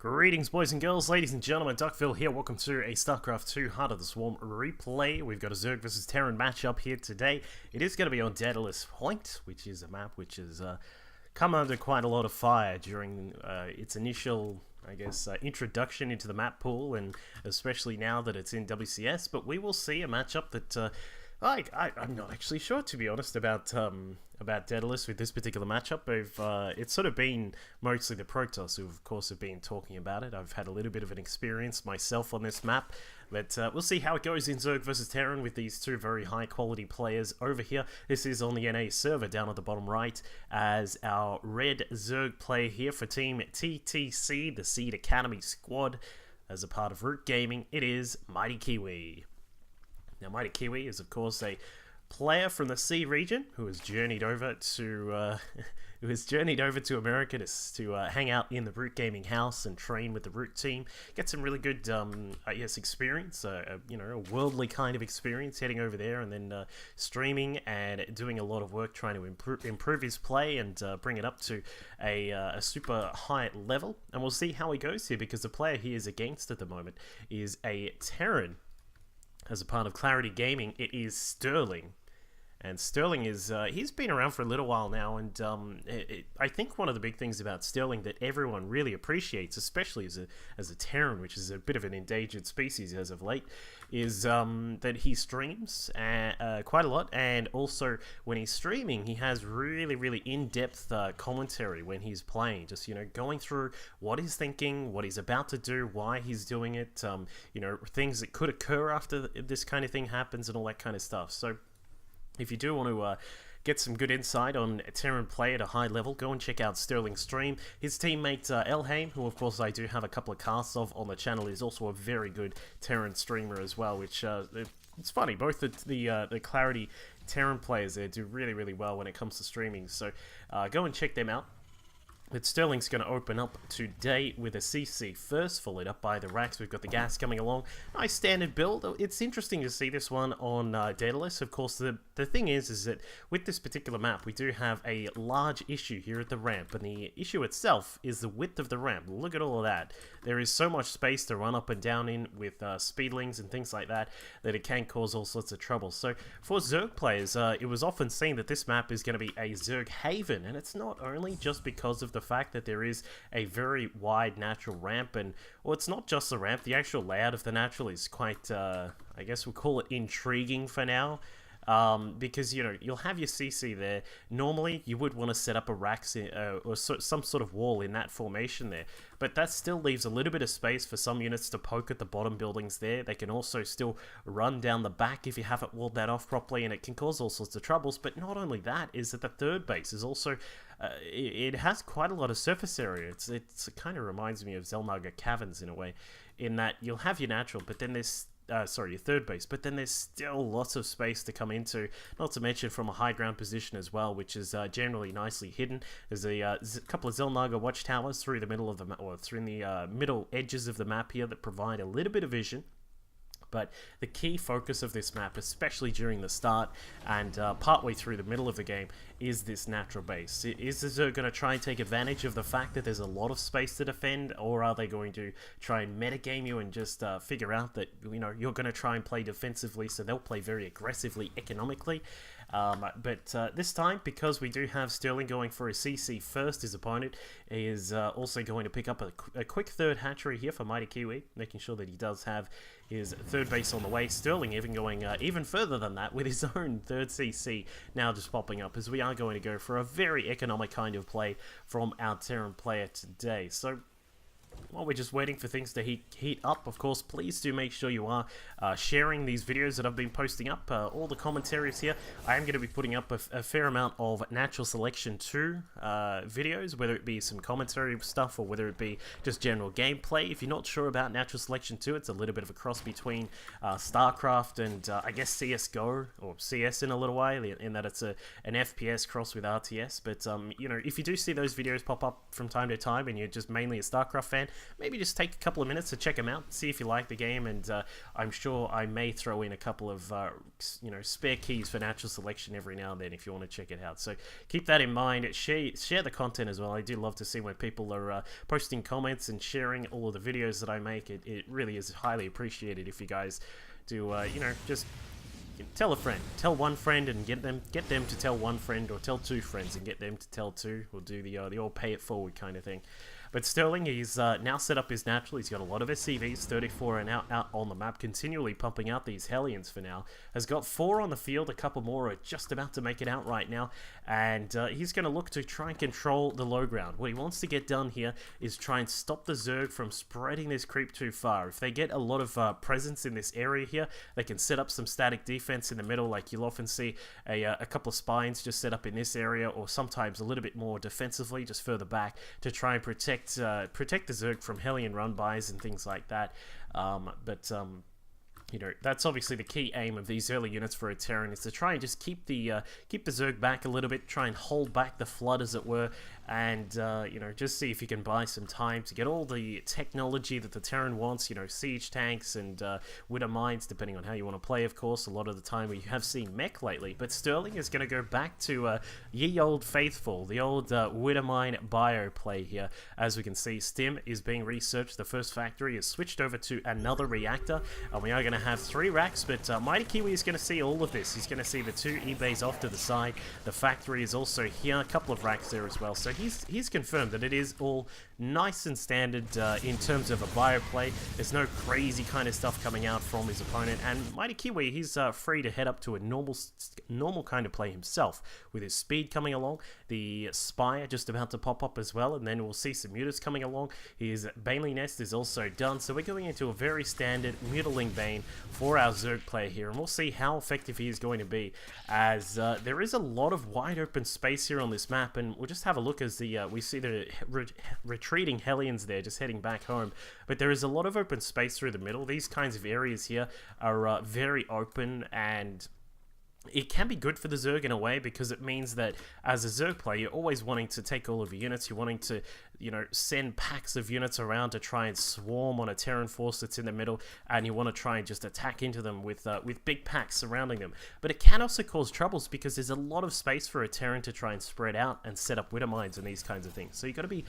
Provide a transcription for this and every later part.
Greetings, boys and girls, ladies and gentlemen, Duckville here. Welcome to a StarCraft 2 Heart of the Swarm replay. We've got a Zerg vs Terran matchup here today. It is going to be on Daedalus Point, which is a map which has come under quite a lot of fire during its initial, introduction into the map pool, and especially now that it's in WCS. But we will see a matchup that I'm not actually sure, to be honest, about Daedalus with this particular matchup. It's sort of been mostly the Protoss who, of course, have been talking about it. I've had a little bit of an experience myself on this map, but we'll see how it goes in Zerg versus Terran with these two very high-quality players over here. This is on the NA server down at the bottom right, as our red Zerg player here for Team TTC, the Seed Academy squad, as a part of Root Gaming. It is Mightykiwi. Now, Mightykiwi is, of course, a player from the C region who has journeyed over to America to hang out in the Root Gaming house and train with the Root team. Get some really good, experience. A worldly kind of experience heading over there, and then streaming and doing a lot of work trying to improve his play and bring it up to a super high level. And we'll see how he goes here, because the player he is against at the moment is a Terran. As a part of Clarity Gaming, it is Sterling. And Sterling is, he's been around for a little while now, and I think one of the big things about Sterling that everyone really appreciates, especially as a Terran, which is a bit of an endangered species as of late, is that he streams quite a lot, and also when he's streaming, he has really in-depth commentary when he's playing, just, going through what he's thinking, what he's about to do, why he's doing it, things that could occur after this kind of thing happens, and all that kind of stuff. So if you do want to get some good insight on a Terran play at a high level, go and check out Sterling's stream. His teammate Elhaim, who of course I do have a couple of casts of on the channel, is also a very good Terran streamer as well, which it's funny, both the Clarity Terran players there do really well when it comes to streaming, so go and check them out. But Sterling's going to open up today with a CC first, followed up by the Racks. We've got the gas coming along. Nice standard build. It's interesting to see this one on Daedalus. Of course, the thing is that with this particular map, we do have a large issue here at the ramp. And the issue itself is the width of the ramp. Look at all of that. There is so much space to run up and down in with speedlings and things like that, that it can cause all sorts of trouble. So for Zerg players, it was often seen that this map is going to be a Zerg haven. And it's not only just because of the fact that there is a very wide natural ramp, and well, it's not just the ramp, the actual layout of the natural is quite I guess we'll call it intriguing for now, because you'll have your CC there. Normally you would want to set up a racks or some sort of wall in that formation there, but that still leaves a little bit of space for some units to poke at the bottom buildings there. They can also still run down the back if you haven't walled that off properly, and it can cause all sorts of troubles. But not only that, is that the third base is also it has quite a lot of surface area. It kind of reminds me of Zelnaga Caverns in a way, in that you'll have your natural, but then there's your third base, but then there's still lots of space to come into, not to mention from a high ground position as well, which is generally nicely hidden. There's a couple of Zelnaga watchtowers through the middle of the map, or through the middle edges of the map here, that provide a little bit of vision. But the key focus of this map, especially during the start and partway through the middle of the game, is this natural base. Is the Zerg going to try and take advantage of the fact that there's a lot of space to defend, or are they going to try and metagame you and just figure out that you're going to try and play defensively, so they'll play very aggressively economically? But this time, because we do have Sterling going for a CC first, his opponent is also going to pick up a quick third hatchery here for Mightykiwi, making sure that he does have his third base on the way. Sterling even going even further than that with his own third CC now just popping up, as we are going to go for a very economic kind of play from our Terran player today. So while we're just waiting for things to heat up, of course, please do make sure you are sharing these videos that I've been posting up. All the commentaries here, I am going to be putting up a fair amount of Natural Selection 2 videos, whether it be some commentary stuff or whether it be just general gameplay. If you're not sure about Natural Selection 2, it's a little bit of a cross between StarCraft and I guess CSGO, or CS in a little way, in that it's an FPS cross with RTS. But if you do see those videos pop up from time to time and you're just mainly a StarCraft fan, maybe just take a couple of minutes to check them out, see if you like the game, and I'm sure I may throw in a couple of spare keys for natural selection every now and then if you want to check it out. So keep that in mind. Share the content as well. I do love to see when people are posting comments and sharing all of the videos that I make. It really is highly appreciated if you guys do just tell a friend, tell one friend, and get them to tell one friend, or tell two friends and get them to tell two, or do the old pay it forward kind of thing. But Sterling, he's now set up his natural. He's got a lot of SCVs, 34 and out on the map, continually pumping out these Hellions for now. Has got 4 on the field, a couple more are just about to make it out right now. And he's going to look to try and control the low ground. What he wants to get done here is try and stop the Zerg from spreading this creep too far. If they get a lot of presence in this area here, they can set up some static defense in the middle. Like you'll often see a couple of spines just set up in this area, or sometimes a little bit more defensively, just further back, to try and protect the Zerg from Hellion run-bys and things like that. That's obviously the key aim of these early units for a Terran, is to try and just keep the Zerg back a little bit, try and hold back the flood, as it were, and just see if you can buy some time to get all the technology that the Terran wants. Siege tanks and Widow mines, depending on how you want to play, of course. A lot of the time we have seen mech lately, but Sterling is going to go back to ye old faithful, the old Widow mine bio play here. As we can see, Stim is being researched. The first factory is switched over to another reactor, and we are going to have 3 racks, but Mightykiwi is going to see all of this. He's going to see the 2 E-bays off to the side. The factory is also here, a couple of racks there as well. So he's confirmed that it is all nice and standard in terms of a bio play. There's no crazy kind of stuff coming out from his opponent, and Mightykiwi, he's free to head up to a normal kind of play himself, with his speed coming along, the Spire just about to pop up as well, and then we'll see some Mutas coming along. His Baneley Nest is also done, so we're going into a very standard Mutaling Bane for our Zerg player here, and we'll see how effective he is going to be, as there is a lot of wide open space here on this map, and we'll just have a look as we see the retreating Hellions there just heading back home. But there is a lot of open space through the middle. These kinds of areas here are very open, and it can be good for the Zerg in a way, because it means that as a Zerg player, you're always wanting to take all of your units. You're wanting to, send packs of units around to try and swarm on a Terran force that's in the middle, and you want to try and just attack into them with big packs surrounding them. But it can also cause troubles, because there's a lot of space for a Terran to try and spread out and set up Widow mines and these kinds of things. So you've got to be,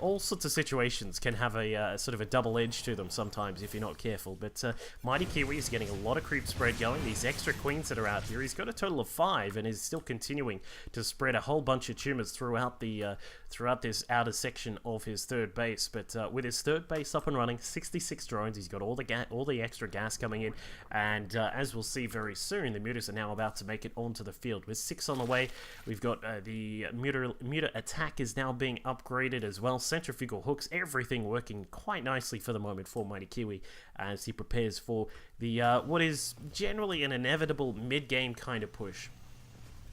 all sorts of situations can have a sort of a double edge to them sometimes if you're not careful. But Mightykiwi is getting a lot of creep spread going. These extra queens that are out here, he's got a total of 5 and is still continuing to spread a whole bunch of tumors throughout this outer section of his third base. But with his third base up and running, 66 drones, he's got all the extra gas coming in, and as we'll see very soon, the Mutas are now about to make it onto the field. With 6 on the way, we've got the Muta attack is now being upgraded as well. Centrifugal hooks, everything working quite nicely for the moment for Mightykiwi as he prepares for the what is generally an inevitable mid-game kind of push.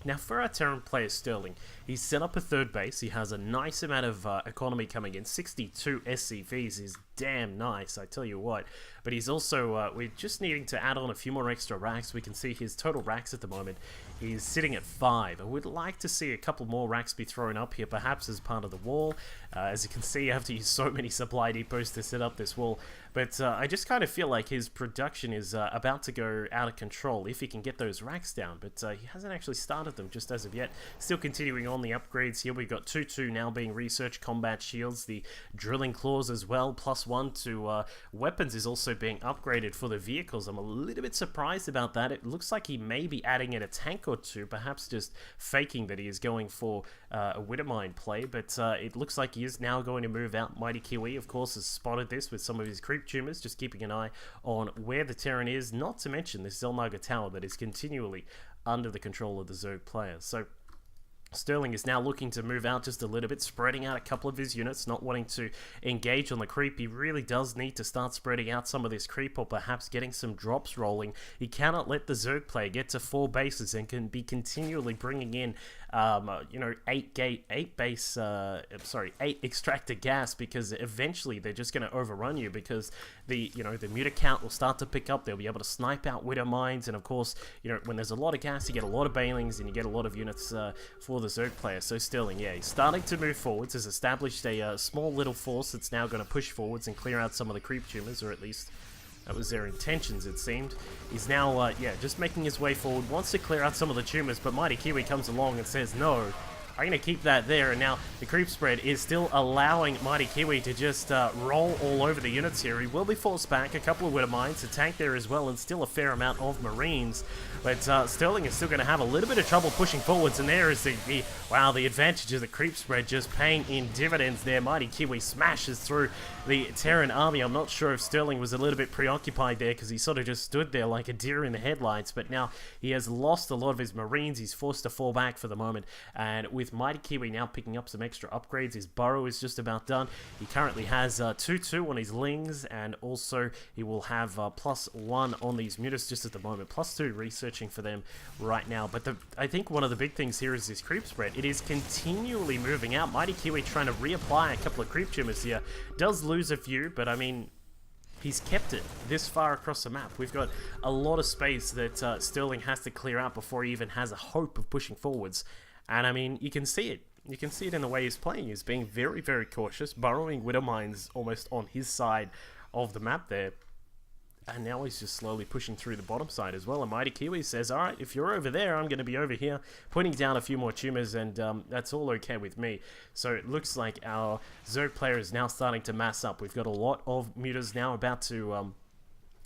Now, for our Terran player Sterling, he's set up a third base. He has a nice amount of economy coming in. 62 SCVs is damn nice, I tell you what. But he's also, we're just needing to add on a few more extra racks. We can see his total racks at the moment is sitting at 5. I would like to see a couple more racks be thrown up here, perhaps as part of the wall. As you can see, you have to use so many supply depots to set up this wall. But I just kind of feel like his production is about to go out of control if he can get those racks down. But he hasn't actually started them just as of yet. Still continuing on the upgrades here. We've got 2-2 now being researched. Combat shields, the drilling claws as well. +1 to weapons is also being upgraded for the vehicles. I'm a little bit surprised about that. It looks like he may be adding in a tank or 2, perhaps just faking that he is going for a Widowmine play. But it looks like he is now going to move out. Mightykiwi, of course, has spotted this with some of his creep tumors, just keeping an eye on where the Terran is, not to mention this Zelnaga tower that is continually under the control of the Zerg players. So Sterling is now looking to move out just a little bit, spreading out a couple of his units, not wanting to engage on the creep. He really does need to start spreading out some of this creep, or perhaps getting some drops rolling. He cannot let the Zerg player get to 4 bases and can be continually bringing in you know, 8 extractor gas, because eventually they're just going to overrun you, because the, you know, the muta count will start to pick up. They'll be able to snipe out widow mines, and of course, you know, when there's a lot of gas, you get a lot of banelings and you get a lot of units for the Zerg player. So Sterling, yeah, he's starting to move forwards, has established a small little force that's now going to push forwards and clear out some of the creep tumors, or at least that was their intentions, it seemed. He's now, yeah, just making his way forward, wants to clear out some of the tumors, but Mightykiwi comes along and says, no, I'm going to keep that there. And now the creep spread is still allowing Mightykiwi to just roll all over the units here. He will be forced back, a couple of widow mines, a tank there as well, and still a fair amount of marines. But Sterling is still going to have a little bit of trouble pushing forwards, and there is wow, the advantage of the creep spread just paying in dividends there. Mightykiwi smashes through the Terran army. I'm not sure if Sterling was a little bit preoccupied there, because he sort of just stood there like a deer in the headlights, but now he has lost a lot of his marines. He's forced to fall back for the moment, and with Mightykiwi now picking up some extra upgrades, his burrow is just about done. He currently has 2-2 on his lings, and also he will have +1 on these mutas just at the moment, +2 researching for them right now. But I think one of the big things here is this creep spread. It is continually moving out. Mightykiwi trying to reapply a couple of creep tumors here. Does lose a few, but I mean, he's kept it this far across the map. We've got a lot of space that Sterling has to clear out before he even has a hope of pushing forwards. And I mean, you can see it. You can see it in the way he's playing. He's being very, very cautious, burrowing widow mines almost on his side of the map there. And now he's just slowly pushing through the bottom side as well. And Mightykiwi says, alright, if you're over there, I'm going to be over here, pointing down a few more tumors, and that's all okay with me. So it looks like our Zerg player is now starting to mass up. We've got a lot of mutas now about to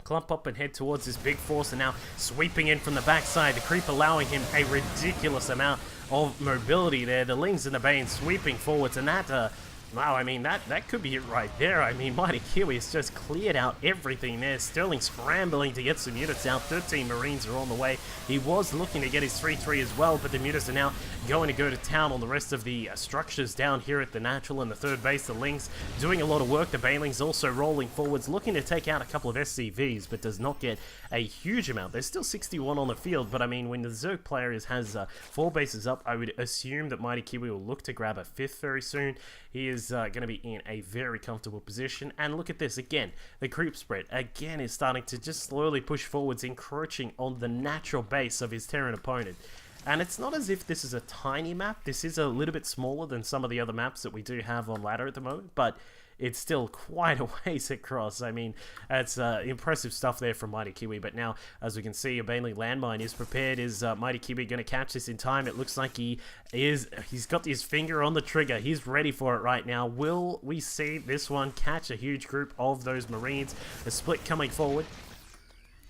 clump up and head towards this big force, and now sweeping in from the backside. The creep allowing him a ridiculous amount of mobility there. The Lings and the Bane sweeping forwards, and that wow, I mean, that could be it right there. I mean, Mightykiwi has just cleared out everything there. Sterling scrambling to get some units out. 13 Marines are on the way. He was looking to get his 3-3 as well, but the mutas are now going to go to town on the rest of the structures down here at the natural and the third base. The Lings doing a lot of work. The Banelings also rolling forwards, looking to take out a couple of SCVs, but does not get a huge amount. There's still 61 on the field, but I mean, when the Zerg player has 4 bases up, I would assume that Mightykiwi will look to grab a 5th very soon. He is going to be in a very comfortable position. And look at this again. The creep spread again is starting to just slowly push forwards, encroaching on the natural base of his Terran opponent. And it's not as if this is a tiny map. This is a little bit smaller than some of the other maps that we do have on ladder at the moment, but it's still quite a ways across. I mean, it's impressive stuff there from Mightykiwi. But now, as we can see, a Baneling landmine is prepared. Is Mightykiwi going to catch this in time? It looks like he is. He's got his finger on the trigger. He's ready for it right now. Will we see this one catch a huge group of those Marines? A split coming forward.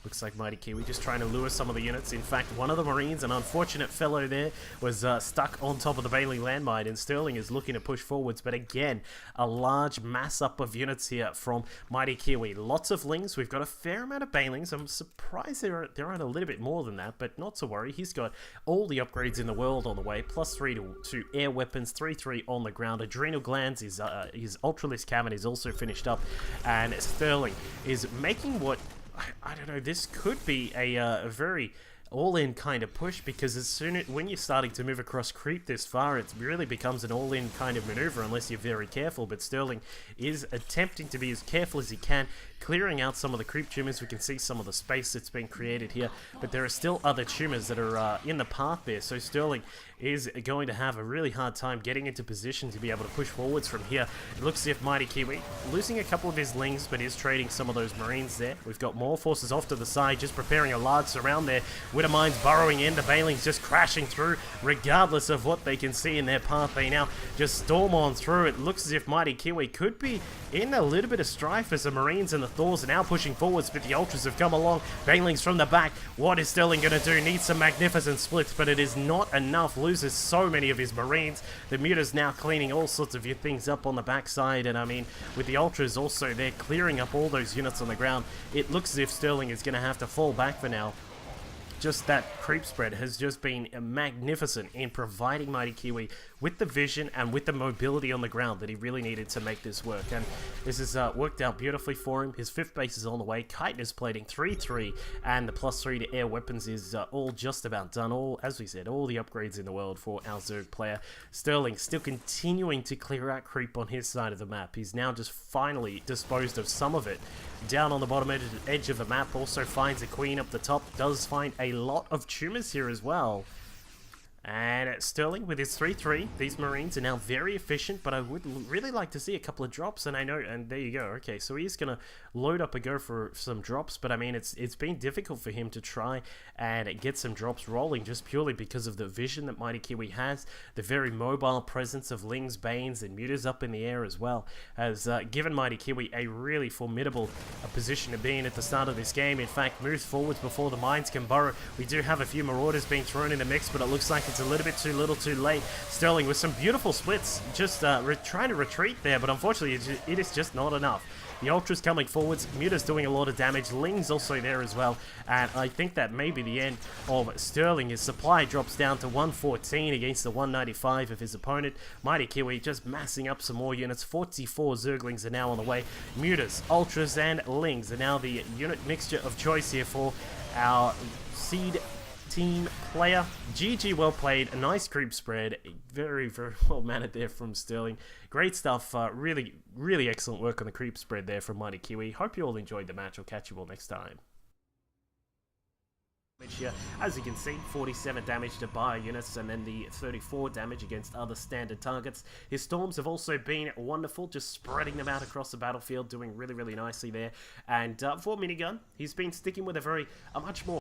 Looks like Mightykiwi just trying to lure some of the units. In fact, one of the Marines, an unfortunate fellow there, was stuck on top of the Baneling landmine, and Sterling is looking to push forwards. But again, a large mass up of units here from Mightykiwi. Lots of Lings. We've got a fair amount of Banelings. I'm surprised there aren't a little bit more than that, but not to worry. He's got all the upgrades in the world on the way. +3 to air weapons, 3-3 on the ground. Adrenal glands, his Ultralisk Cavern is also finished up, and Sterling is making what... I don't know, this could be a very all-in kind of push, because when you're starting to move across creep this far, it really becomes an all-in kind of maneuver unless you're very careful. But Sterling is attempting to be as careful as he can, clearing out some of the creep tumors. We can see some of the space that's been created here, but there are still other tumors that are in the path there. So Sterling is going to have a really hard time getting into position to be able to push forwards from here. It looks as if Mightykiwi losing a couple of his Lings, but is trading some of those Marines there. We've got more forces off to the side, just preparing a large surround there. Widow mines burrowing in, the Banelings just crashing through, regardless of what they can see in their path. They now just storm on through. It looks as if Mightykiwi could be in a little bit of strife, as the Marines and the Thors are now pushing forwards, but the Ultras have come along. Banelings from the back. What is Sterling going to do? Needs some magnificent splits, but it is not enough. Loses so many of his Marines. The Muta's now cleaning all sorts of things up on the backside, and I mean, with the Ultras also, they're clearing up all those units on the ground. It looks as if Sterling is going to have to fall back for now. Just that creep spread has just been magnificent in providing Mightykiwi with the vision and with the mobility on the ground that he really needed to make this work. And This has worked out beautifully for him. His 5th base is on the way. Chitin is plating 3-3, and the +3 to air weapons is all just about done. All, as we said, all the upgrades in the world for our Zerg player. Sterling still continuing to clear out creep on his side of the map. He's now just finally disposed of some of it. Down on the bottom edge of the map, also finds a queen up the top. Does find a lot of tumors here as well. And Sterling with his 3-3, these Marines are now very efficient, but I would really like to see a couple of drops, and I know, and there you go. Okay, so he's going to load up and go for some drops, but I mean, it's been difficult for him to try and get some drops rolling just purely because of the vision that Mightykiwi has. The very mobile presence of Lings, Banes, and Mutas up in the air as well has given Mightykiwi a really formidable position to be in at the start of this game. In fact, moves forwards before the mines can burrow. We do have a few Marauders being thrown in the mix, but it looks like it's a little bit too little too late. Sterling with some beautiful splits, just trying to retreat there, but unfortunately it is just not enough. The Ultra's coming forwards, Muta's doing a lot of damage, Ling's also there as well, and I think that may be the end of Sterling. His supply drops down to 114 against the 195 of his opponent. Mightykiwi just massing up some more units. 44 Zerglings are now on the way. Mutas, Ultras, and Lings are now the unit mixture of choice here for our seed team player. GG, well played. A nice creep spread. Very, very well managed there from Sterling. Great stuff. Really, really excellent work on the creep spread there from Mightykiwi. Hope you all enjoyed the match. I'll catch you all next time. Here, as you can see, 47 damage to bio units and then the 34 damage against other standard targets. His storms have also been wonderful, just spreading them out across the battlefield, doing really, really nicely there. And for minigun, he's been sticking with a much more